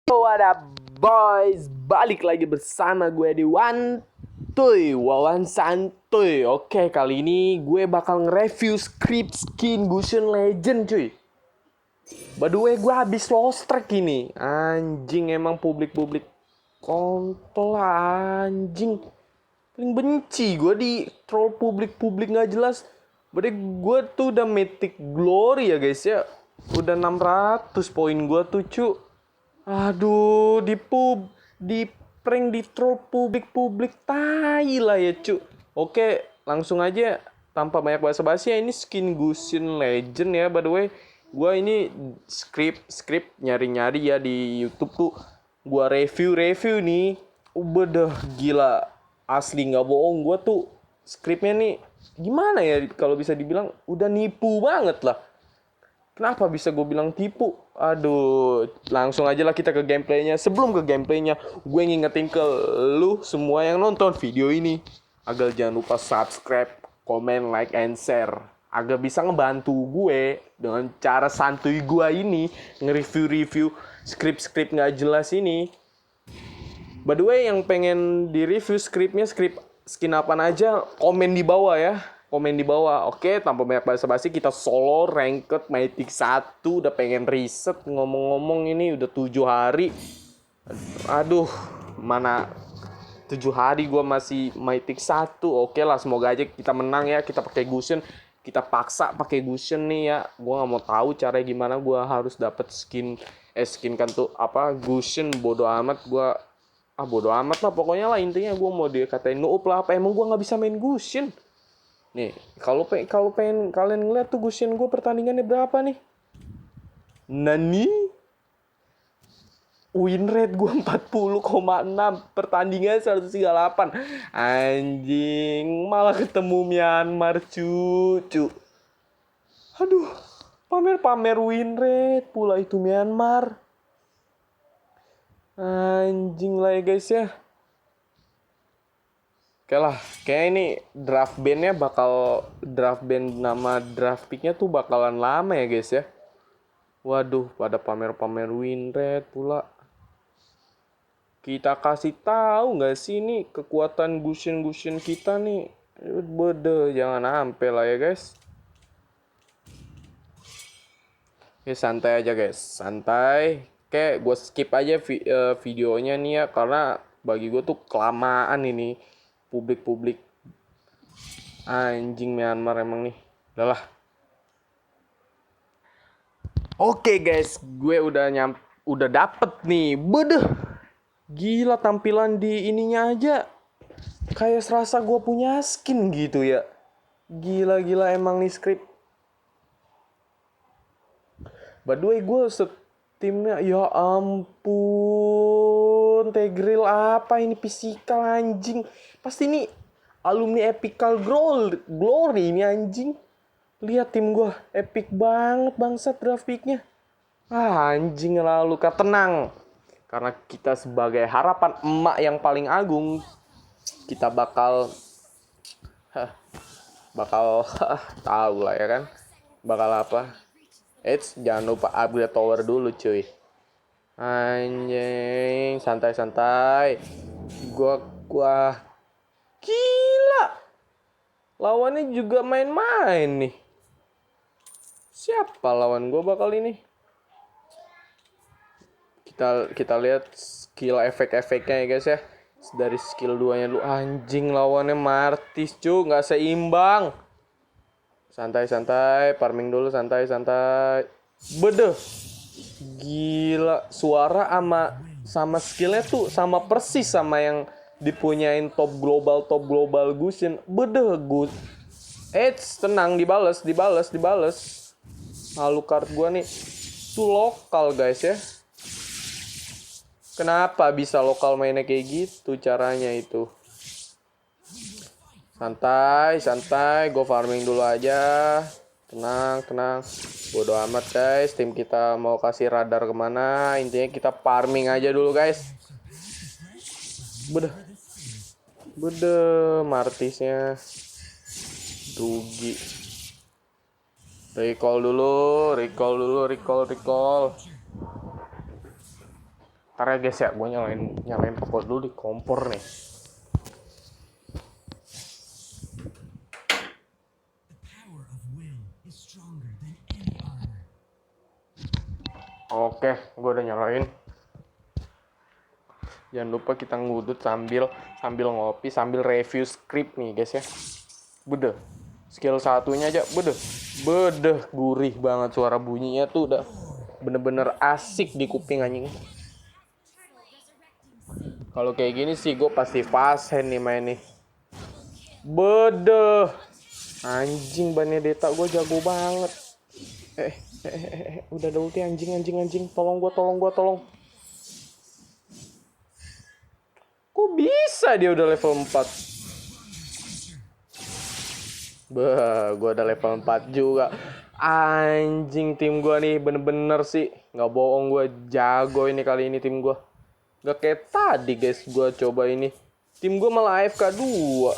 What up boys, balik lagi bersama gue di Wawan Santuy. Oke, kali ini gue bakal nge-review script skin Gusion Legend cuy. By the way, gue habis lost track ini. Anjing, emang publik-publik kontol anjing. Paling benci gue di troll publik-publik gak jelas. Berarti gue tuh udah mythic glory ya guys ya. Udah 600 poin gue tuh cu. Aduh, di prank, di troll publik tai lah ya cu. Oke, langsung aja tanpa banyak basa-basi ya, ini skin Gusion Legend ya by the way. Gua ini script nyari-nyari ya di YouTube tuh. Gua review nih. Udah gila, asli nggak bohong. Gua tuh scriptnya nih gimana ya, kalau bisa dibilang udah nipu banget lah. Kenapa bisa gue bilang tipu? Aduh, langsung aja lah kita ke gameplaynya. Sebelum ke gameplaynya, gue ngingetin ke lu semua yang nonton video ini, agar jangan lupa subscribe, comment, like, and share. Agar bisa ngebantu gue dengan cara santuy gue ini, nge-review script nggak jelas ini. By the way, yang pengen di-review script skin apa aja, komen di bawah ya. Komen di bawah. Oke, tanpa banyak basa-basi kita solo ranked Mythic 1. Udah pengen reset, ngomong-ngomong ini udah 7 hari. Aduh, mana 7 hari gue masih Mythic 1. Oke lah, semoga aja kita menang ya. Kita pakai Gusion, kita paksa pakai Gusion nih ya. Gue nggak mau tahu caranya gimana. Gue harus dapet skin kan tuh apa Gusion. Bodo amat gue. Bodo amat lah pokoknya lah, intinya gue mau dikatain noob lah apa, emang gue nggak bisa main Gusion. Nih, kalau pengen kalian ngeliat tuh Gusion gue pertandingannya berapa nih? Nani? Win rate gue 40,6, pertandingan 138. Anjing, malah ketemu Myanmar cucu. Aduh, pamer win rate pula itu Myanmar. Anjing lah ya guys ya. Oke lah, kayak ini draft band nama draft picknya tuh bakalan lama ya guys ya. Waduh, pada pamer win rate pula. Kita kasih tahu nggak sih ini kekuatan Gusion kita nih? Bede, jangan sampai lah ya guys. Oke, santai aja guys, santai. Kayak gue skip aja videonya nih ya, karena bagi gue tuh kelamaan ini. Publik anjing Myanmar emang nih. Udahlah. Oke guys, gue udah dapet nih. Bedeh. Gila, tampilan di ininya aja kayak serasa gue punya skin gitu ya. Gila emang nih script. By the way, gue timnya ya ampun, Tegril apa ini, physical anjing. Pasti ini alumni Epical Glory ini anjing. Lihat tim gue, epic banget bangsat draft picknya. Anjing, lalu tenang. Karena kita sebagai harapan emak yang paling agung, kita bakal tahu lah ya kan. Bakal apa? Jangan lupa upgrade tower dulu cuy. Anjing, santai. Gua gila. Lawannya juga main-main nih. Siapa lawan gua bakal ini? Kita lihat skill efek-efeknya ya guys ya. Dari skill 2-nya dulu. Anjing, lawannya Martis cuy, enggak seimbang. Santai, farming dulu, santai. Bedeh. Gila, suara sama skillnya tuh sama persis sama yang dipunyain top global Gusion. Bedeh, good. Tenang, dibales. Lalu card gua nih tuh lokal guys ya. Kenapa bisa lokal mainnya kayak gitu caranya itu? Santai, gue farming dulu aja. Tenang. Bodo amat guys, tim kita mau kasih radar kemana. Intinya kita farming aja dulu guys. Bede, Martisnya rugi. Recall dulu. Ntar ya guys ya, gue nyalain rokok dulu di kompor nih. Oke, gue udah nyalain. Jangan lupa kita ngudut sambil ngopi, sambil review script nih guys ya. Bedeh, skill satunya aja, bedeh, gurih banget suara bunyinya tuh udah bener-bener asik di kuping anjing. Kalau kayak gini sih gue pasti fast hand nih main nih. Bedeh, anjing Benedetta gue jago banget. Udah ada ulti anjing. Tolong gue. Kok bisa dia udah level 4? Gue udah level 4 juga. Anjing, tim gue nih bener-bener sih. Gak bohong, gue jago ini kali ini tim gue. Gak kayak tadi guys, gue coba ini. Tim gue malah AFK 2.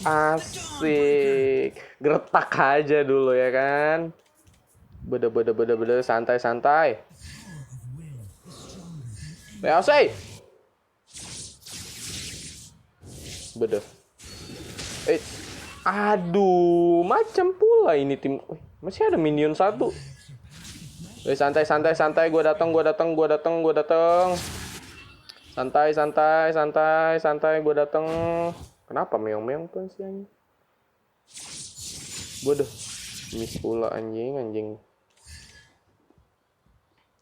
Asik. Geretak aja dulu ya kan. Beda, santai. Leosei. Beda. Aduh, macam pula ini tim. Masih ada minion 1. Santai. Gue datang. Santai. Gue datang. Kenapa meong tuh sih anjing? Bodoh. Miss pula anjing.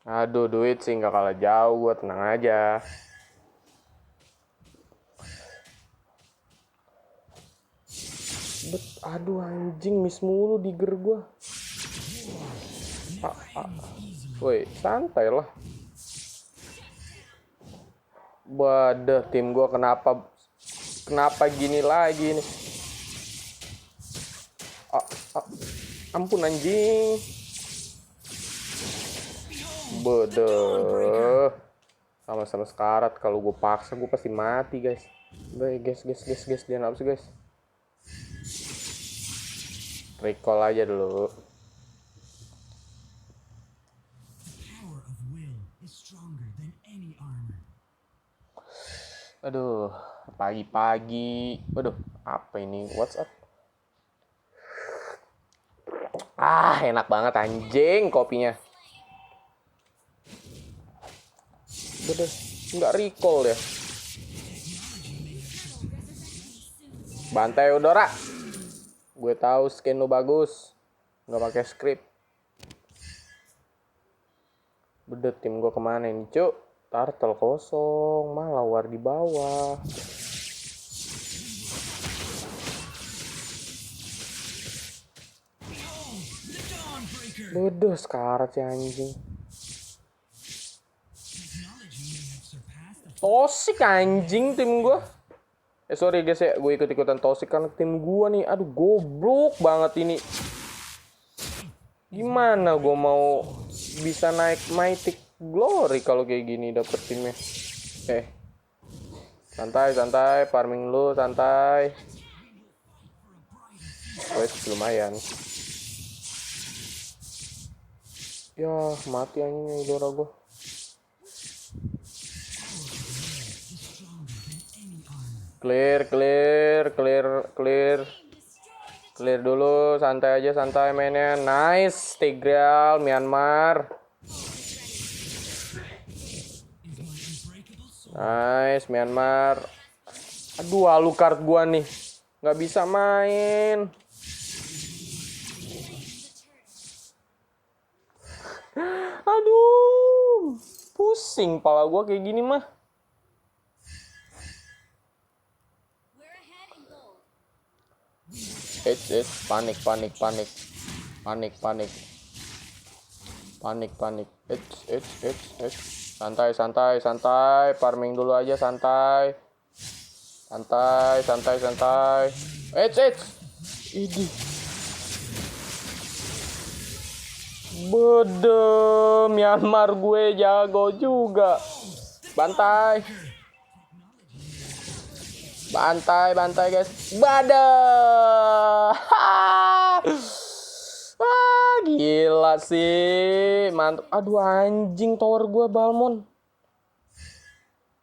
Aduh, duit sih nggak kalah jauh, gue tenang aja. Aduh anjing, miss mulu di ger gue. Woi, santai lah. Waduh, tim gue kenapa gini lagi nih? Ampun anjing. Bodoh. Sama-sama sekarat. Kalau gue paksa gue pasti mati guys. Guys, dia nafsu guys. Recall aja dulu. Aduh, pagi-pagi. Waduh, apa ini? WhatsApp. Enak banget anjing kopinya. Udah, nggak recall ya. Bantai Eudora. Gue tahu skin lu bagus. Nggak pakai script. Bedet, tim gue kemana ini cuk? Turtle kosong, malah war di bawah. Bodoh sekarat si anjing. Toxic anjing tim gue. Sorry guys ya, gue ikut-ikutan toxic karena tim gue nih. Aduh, goblok banget ini. Gimana gue mau bisa naik Mythic Glory kalau kayak gini dapet timnya. Santai, farming lu, santai. Lumayan. Ya, mati anjing Eudora gue. Clear dulu, santai mainnya. Nice, Tigreal, Myanmar. Nice, Myanmar. Aduh, Alucard gua nih. Nggak bisa main. Aduh, pusing pala gua kayak gini mah. Panik. Santai. Farming dulu aja, santai. Idih. Bede, Myanmar gue jago juga. Bantai guys. Badah. Ah, gila sih. Mantap. Aduh anjing tower gua Balmon.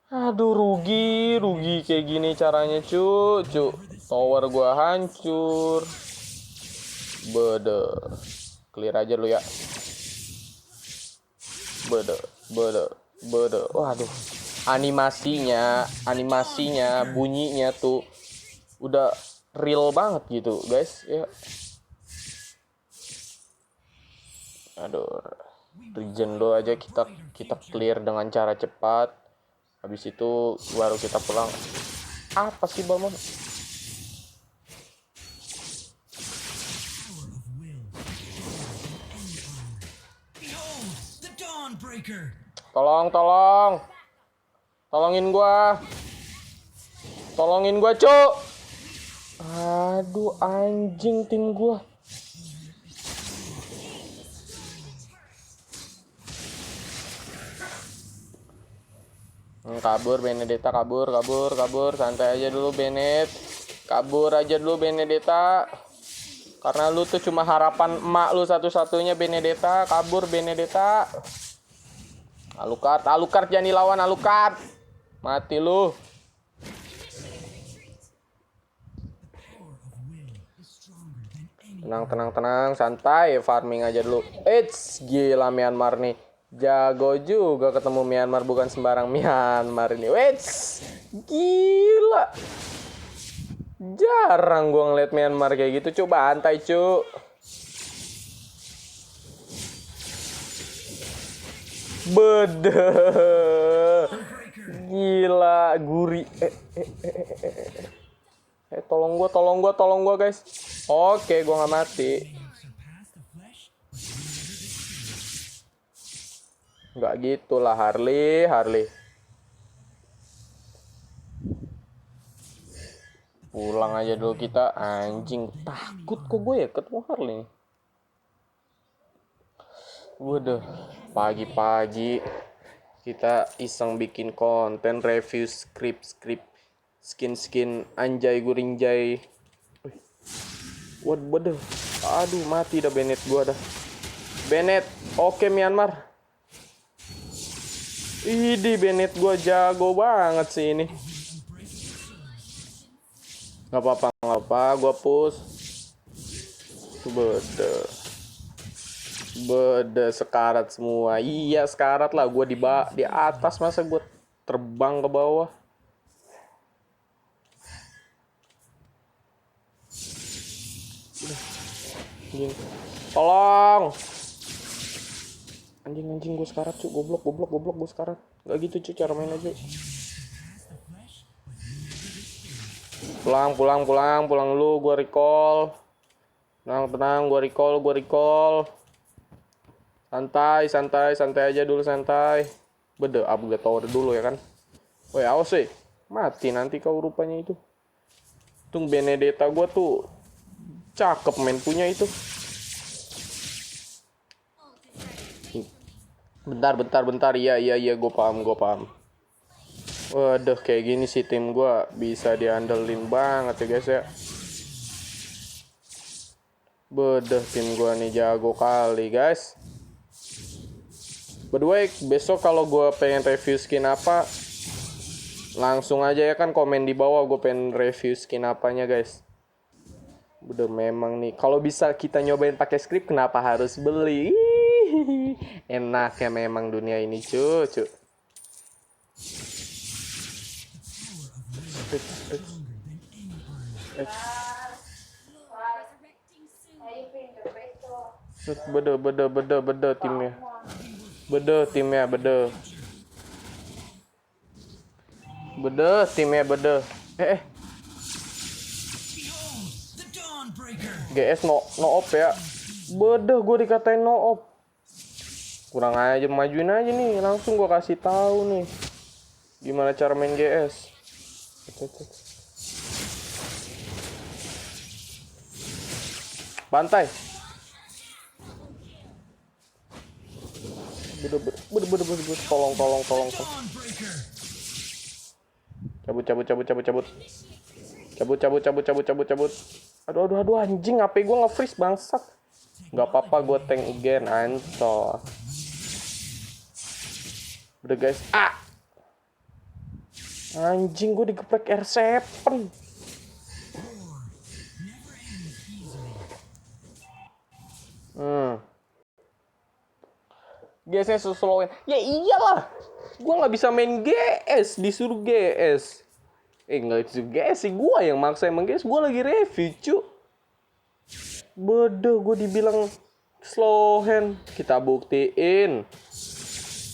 Aduh rugi kayak gini caranya cu. Tower gua hancur. Bede. Clear aja lu ya. Bede. Waduh. Animasinya, bunyinya tuh udah real banget gitu, guys. Ya. Aduh. Regen lo aja kita clear dengan cara cepat. Habis itu baru kita pulang. Apa sih Balmon? Tolongin gua, Cuk. Aduh, anjing tim gua. Kabur Benedetta, kabur. Santai aja dulu Benet. Kabur aja dulu Benedetta. Karena lu tuh cuma harapan emak lu satu-satunya Benedetta. Kabur Benedetta. Alucard jangan dilawan Alucard. Mati lu. Tenang, santai, farming aja dulu. Gila Myanmar nih. Jago juga ketemu Myanmar, bukan sembarang Myanmar ini. Gila. Jarang gua ngeliat Myanmar kayak gitu, Cuk. Bantai, Cuk. Bede. Gila, gurih. Tolong gua, guys. Oke, gua nggak mati. Nggak gitulah Harley. Pulang aja dulu kita, anjing. Takut kok gue ya ketemu Harley. Waduh, pagi-pagi kita iseng bikin konten review script skin anjay gurinjay. Waduh, aduh mati dah Bennett gua dah. Bennett, oke Myanmar. Idi Bennett gua jago banget sih ini. Gak apa-apa, gua push. Bede sekarat semua. Iya sekarat lah, gua di atas, masa gua terbang ke bawah. Tolong. Anjing gue sekarat cu, goblok gue sekarat. Gak gitu cu cara main aja. Pulang lu, gue recall. Tenang, gue recall. Santai aja dulu, santai. Bede, upgrade tower dulu ya kan. Woi, awas sih. Mati nanti kau rupanya itu. Tung Benedetta gue tuh cakep main punya itu. Bentar. Iya, gue paham. Waduh, kayak gini sih tim gue bisa diandelin banget ya guys ya. Bedah tim gue nih jago kali guys. By the way, besok kalau gue pengen review skin apa, langsung aja ya kan komen di bawah gue pengen review skin apanya guys. Udah memang nih, kalau bisa kita nyobain pakai script, kenapa harus beli? Enaknya memang dunia ini cucu. Bede timnya. Bede timnya. GS no op ya. Bede gue dikatain no op. Kurang aja, majuin aja nih, langsung gue kasih tahu nih gimana cara main GS. Bantai. Bener. Tolong. Cabut. Aduh anjing, HP gue nge-freeze bangsat. Gak apa-apa gue tank again, ancol. Udah guys. Anjing, gue digeprek R7. GS-nya slowin. Ya iyalah. Gue gak bisa main GS, disuruh GS. Nggak disuruh GS sih, gue yang maksa emang GS. Gue lagi review, cu. Bodoh, gue dibilang slow hand. Kita buktiin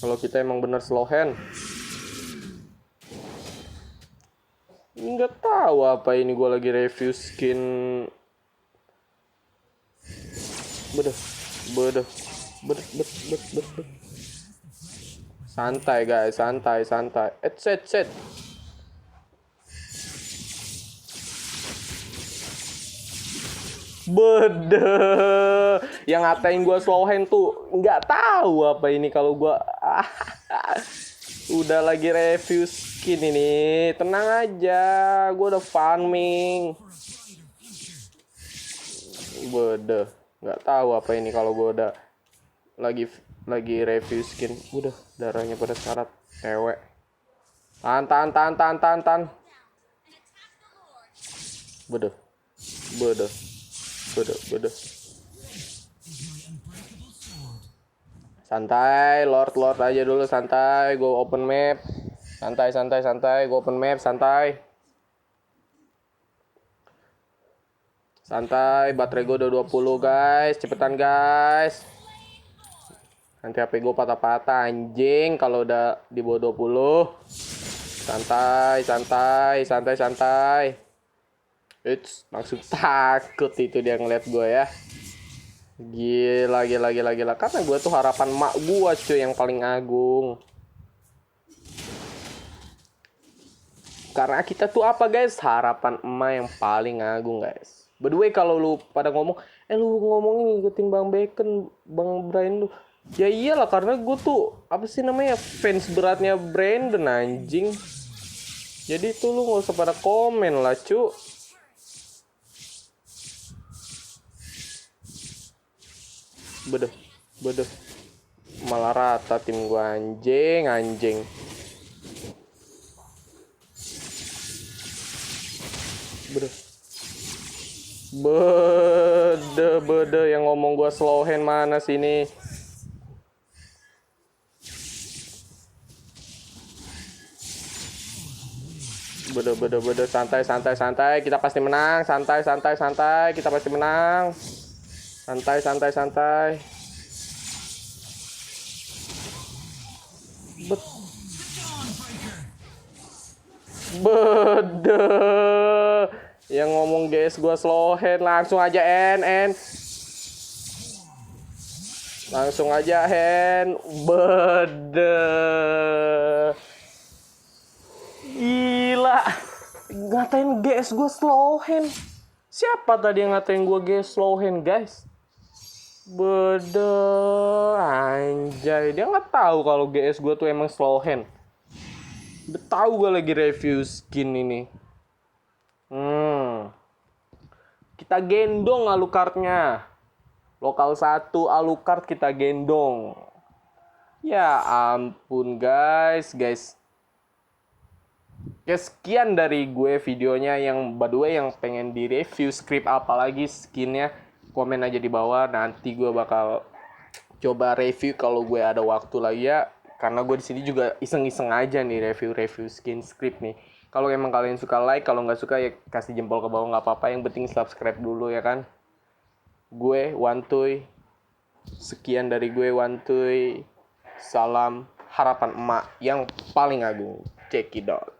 kalau kita emang bener slow hand. Nggak tahu apa ini, gue lagi review skin. Bodoh. Santai guys, santai. Set. Bede, yang ngatain gue slow hand tuh nggak tahu apa ini kalau gue udah lagi review skin ini. Tenang aja, gue udah farming. Bede, nggak tahu apa ini kalau gue udah lagi review skin. Udah darahnya pada syarat cewek. Tahan. Bede. Santai, Lord aja dulu, santai. Gue open map. Santai. Gue open map, santai. Baterai gue udah 20 guys. Cepetan guys. Nanti HP gue patah-patah anjing kalau udah di bawah 20. Santai. Langsung takut itu dia ngeliat gue ya. Gila. Karena gue tuh harapan mak gue cuy yang paling agung. Karena kita tuh apa guys? Harapan emak yang paling agung guys. By the way, kalau lu pada ngomong, lu ngomongin ngikutin Bang Bacon, Bang Brian lu. Ya iyalah, karena gue tuh apa sih namanya, fans beratnya Brandon anjing. Jadi tuh lu gak usah pada komen lah cu. Bede. Malah rata tim gua anjing. Bede yang ngomong gua slow hand mana sini? Bede santai. Kita pasti menang. Santai. Kita pasti menang. Santai. Bede. Yang ngomong guys gua slow hand, langsung aja end. Langsung aja hand. Bede. Gila. Ngatain GS gua slow hand. Siapa tadi yang ngatain gua GS slow hand, guys? Bede, anjay. Dia nggak tahu kalau GS gue tuh emang slow hand. Udah tahu gue lagi review skin ini. Kita gendong Alucardnya. Lokal 1 Alucard kita gendong. Ya ampun guys. Ya sekian dari gue videonya, yang by the way yang pengen di review script apalagi skinnya, komen aja di bawah. Nanti gue bakal coba review kalau gue ada waktu lagi ya. Karena gue di sini juga iseng-iseng aja nih review skin script nih. Kalau emang kalian suka like, kalau nggak suka ya kasih jempol ke bawah, nggak apa-apa. Yang penting subscribe dulu ya kan. Gue Wantuy. Sekian dari gue Wantuy. Salam harapan emak yang paling agung. Cekidot.